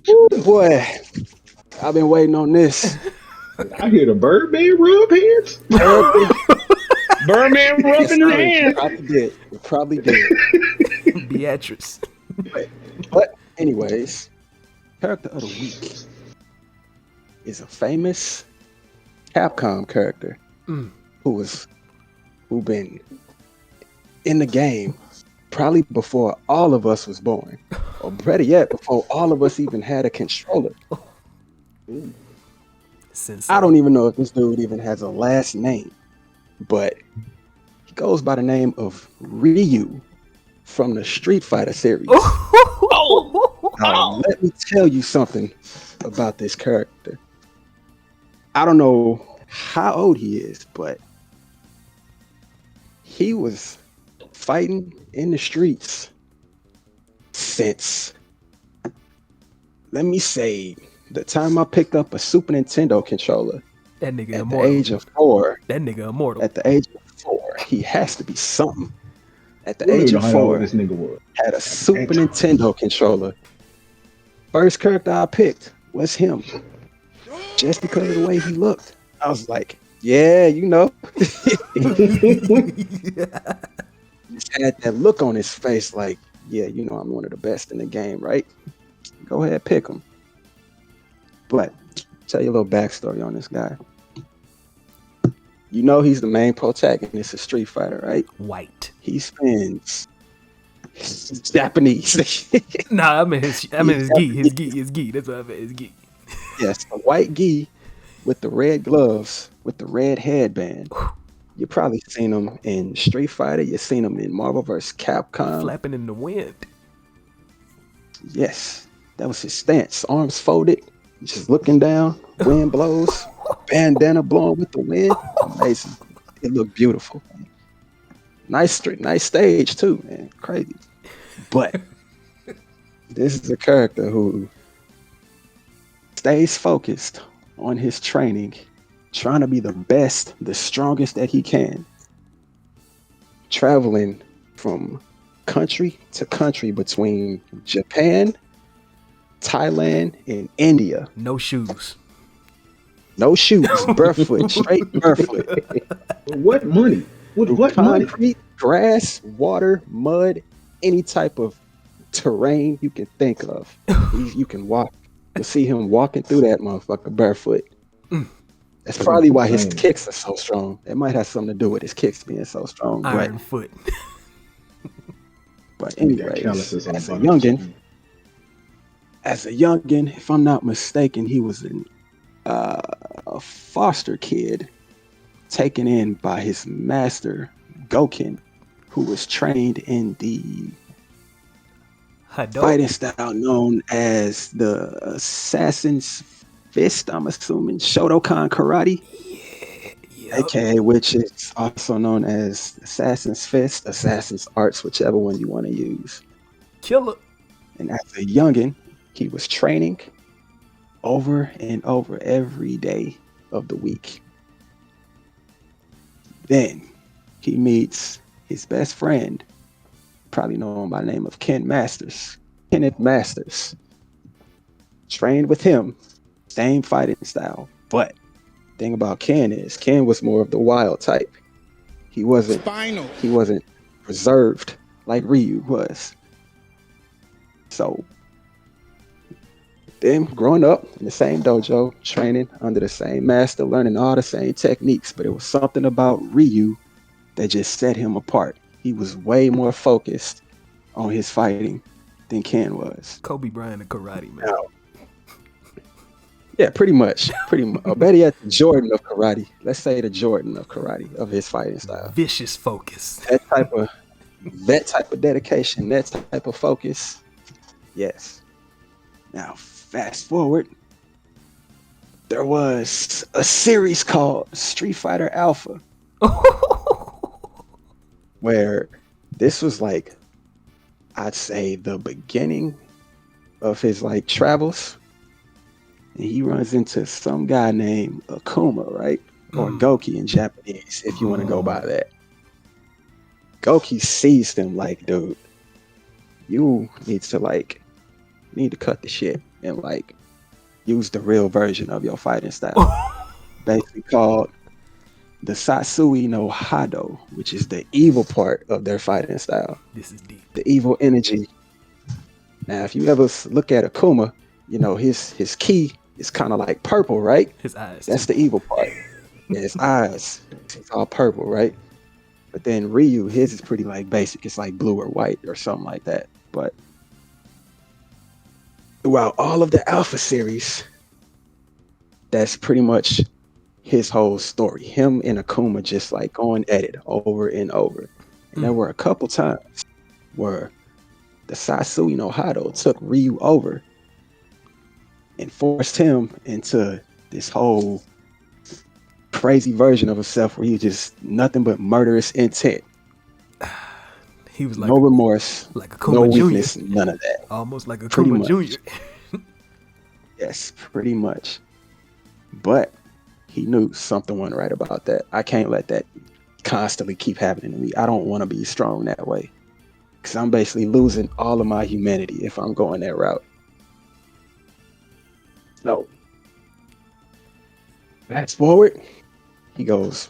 Ooh, boy, I've been waiting on this I hear the Birdman rub hands. character. Birdman It rubbing his sounded, it hands. probably did. It probably did. Beatrice. But anyways, character of the week is a famous Capcom character who been in the game probably before all of us was born, or better yet, before all of us even had a controller. Sensei. I don't even know if this dude even has a last name, but he goes by the name of Ryu from the Street Fighter series. Now, let me tell you something about this character. I don't know how old he is, but he was fighting in the streets since, let me say, the time I picked up a Super Nintendo controller That nigga at immortal. the age of 4. That nigga immortal. At the age of 4, he has to be something. At the We don't age even of know how old 4, this nigga was. had a Super Nintendo controller. First character I picked was him, just because of the way he looked. I was like, yeah, you know. Just had that look on his face like, yeah, you know, I'm one of the best in the game, right? Go ahead, pick him. But tell you a little backstory on this guy. You know he's the main protagonist of Street Fighter, right? White. He spends Japanese. Nah, I mean his gi. His gi. That's what I meant. His gi. Yes, a white gi with the red gloves, with the red headband. You probably seen him in Street Fighter. You've seen him in Marvel vs. Capcom. Flapping in the wind. Yes, that was his stance. Arms folded, just looking down. Wind blows, bandana blowing with the wind. Amazing. It looked beautiful. Nice stage too, man. Crazy. But this is a character who stays focused on his training, trying to be the best, the strongest that he can. Traveling from country to country between Japan, Thailand, and India. No shoes. No shoes, barefoot, straight barefoot. What money? What money? Concrete, grass, water, mud, any type of terrain you can think of. You can walk. You'll see him walking through that motherfucker barefoot. That's probably why his kicks are so strong. It might have something to do with his kicks being so strong. Iron foot. But anyways, as a youngin, if I'm not mistaken, he was a foster kid taken in by his master, Goken, who was trained in the fighting style known as the Assassin's Fist, I'm assuming, Shotokan Karate. Yeah. AKA, which is also known as Assassin's Fist, Assassin's Arts, whichever one you want to use. Killer. And as a youngin, he was training over and over every day of the week. Then he meets his best friend, probably known by the name of Kenneth Masters. Trained with him, same fighting style. But thing about Ken was more of the wild type. He wasn't reserved like Ryu was. So them growing up in the same dojo, training under the same master, learning all the same techniques, but it was something about Ryu that just set him apart. He was way more focused on his fighting than Ken was. Kobe Bryant of karate, man. Now, yeah, pretty much. Better yet, the Jordan of karate. Let's say the Jordan of karate, of his fighting style. Vicious focus. That type of dedication, that type of focus. Yes. Now, fast forward. There was a series called Street Fighter Alpha. Where this was like, I'd say the beginning of his like travels. And he runs into some guy named Akuma, right? Or Goki in Japanese, if you want to go by that. Goki sees him like, dude, you need to cut the shit and like use the real version of your fighting style. Basically called the Satsui no Hado, which is the evil part of their fighting style. This is deep. The evil energy. Now, if you ever look at Akuma, you know his ki is kind of like purple, right? His eyes. That's the evil part. Yeah, his eyes, it's all purple, right? But then Ryu, his is pretty like basic. It's like blue or white or something like that. But throughout all of the Alpha series, that's pretty much his whole story. Him and Akuma just like going at it over and over. And there were a couple times where the Satsui no Hado took Ryu over and forced him into this whole crazy version of himself where he just nothing but murderous intent. He was like no remorse, like a no Akuma Jr. weakness, none of that. Almost like a Pretty Akuma much. Jr. Yes, pretty much. But he knew something wasn't right about that. I can't let that constantly keep happening to me. I don't want to be strong that way. Because I'm basically losing all of my humanity if I'm going that route. So, fast forward, he goes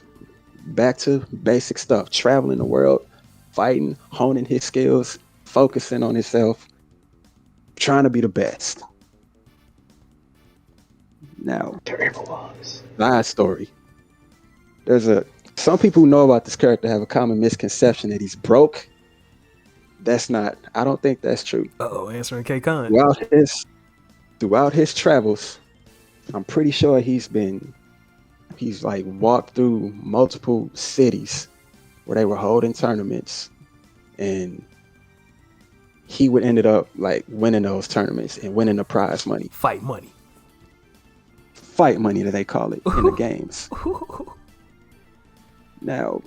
back to basic stuff, traveling the world, fighting, honing his skills, focusing on himself, trying to be the best. Now, side story. Some people who know about this character have a common misconception that he's broke. I don't think that's true. Uh-oh, answering K-Con. Throughout his travels, I'm pretty sure he's like walked through multiple cities where they were holding tournaments, and he would ended up like winning those tournaments and winning the prize money. Fight money That they call it in the games. Now,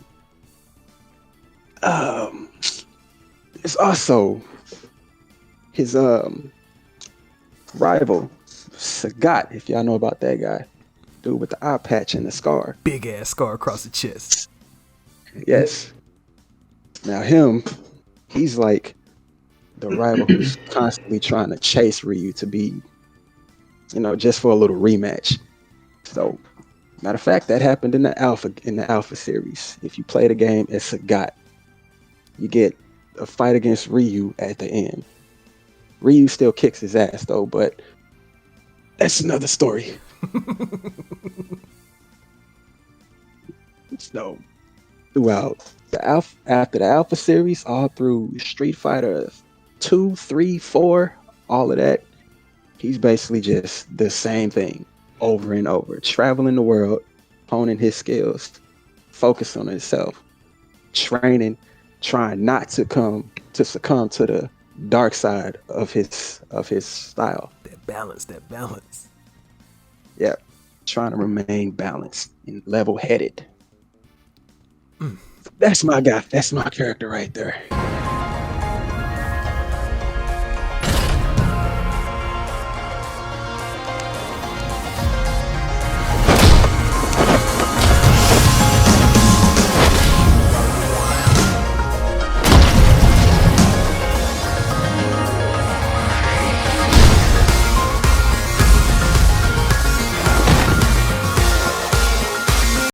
it's also his rival, Sagat, if y'all know about that guy. Dude with the eye patch and the scar. Big ass scar across the chest. Yes. Now he's like the rival who's constantly trying to chase Ryu to be, just for a little rematch. So, matter of fact, that happened in the Alpha series. If you play the game as Sagat, you get a fight against Ryu at the end. Ryu still kicks his ass though, but that's another story. So, throughout after the Alpha series, all through Street Fighter 2, 3, 4, all of that, he's basically just the same thing over and over, traveling the world, honing his skills, focus on himself, training, trying not to succumb to the dark side of his style. That balance. Yeah, trying to remain balanced and level-headed. That's my guy. That's my character right there.